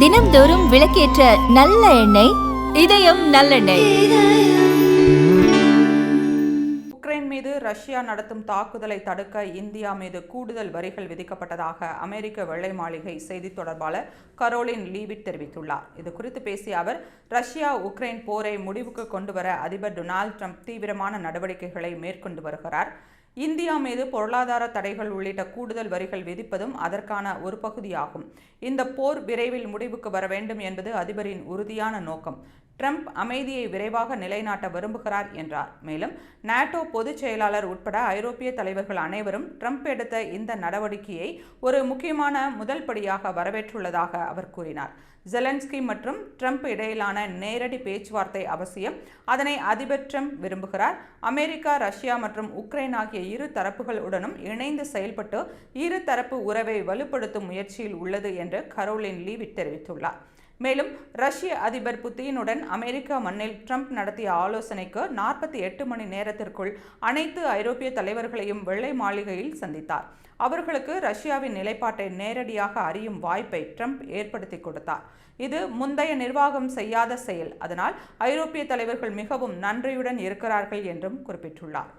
தினம்தோறும் விளக்கேற்ற நல்ல எண்ணெய் இதயம் நல்லெண்ணெய். உக்ரைன் மீது ரஷ்யா நடத்தும் தாக்குதலை தடுக்க இந்தியா மீது கூடுதல் வரிகள் விதிக்கப்பட்டதாக அமெரிக்க வெள்ளை மாளிகை செய்தி தொடர்பாளர் கரோலின் லீவிட் தெரிவித்துள்ளார். இது குறித்து பேசிய அவர், ரஷ்யா உக்ரைன் போரை முடிவுக்கு கொண்டுவர அதிபர் டொனால்ட் ட்ரம்ப் தீவிரமான நடவடிக்கைகளை மேற்கொண்டு வருகிறார். இந்தியா மீது பொருளாதார தடைகள் உள்ளிட்ட கூடுதல் வரிகள் விதிப்பதும் அதற்கான ஒரு பகுதியாகும். இந்த போர் விரைவில் முடிவுக்கு வர வேண்டும் என்பது அதிபரின் உறுதியான நோக்கம். ட்ரம்ப் அமைதியை விரைவாக நிலைநாட்ட விரும்புகிறார் என்றார். மேலும் நாட்டோ பொதுச் செயலாளர் உட்பட ஐரோப்பிய தலைவர்கள் அனைவரும் ட்ரம்ப் எடுத்த இந்த நடவடிக்கையை ஒரு முக்கியமான முதல் படியாக வரவேற்றுள்ளதாக அவர் கூறினார். ஜெலன்ஸ்கி மற்றும் ட்ரம்ப் இடையிலான நேரடி பேச்சுவார்த்தை அவசியம். அதனை அதிபர் ட்ரம்ப் விரும்புகிறார். அமெரிக்கா, ரஷ்யா மற்றும் உக்ரைன் ஆகிய இரு தரப்புகளுடனும் இணைந்து செயல்பட்டு இரு தரப்பு உறவை வலுப்படுத்தும் முயற்சியில் உள்ளது என்று கரோலின் லீவிட் தெரிவித்துள்ளார். மேலும் ரஷ்ய அதிபர் புதினுடன் அமெரிக்கா மண்ணில் ட்ரம்ப் நடத்திய ஆலோசனைக்கு 48 மணி நேரத்திற்குள் அனைத்து ஐரோப்பிய தலைவர்களையும் வெள்ளை மாளிகையில் சந்தித்தார். அவர்களுக்கு ரஷ்யாவின் நிலைப்பாட்டை நேரடியாக அறியும் வாய்ப்பை ட்ரம்ப் ஏற்படுத்தி கொடுத்தார். இது முந்தைய நிர்வாகம் செய்யாத செயல். அதனால் ஐரோப்பிய தலைவர்கள் மிகவும் நன்றியுடன் இருக்கிறார்கள் என்றும் குறிப்பிட்டுள்ளார்.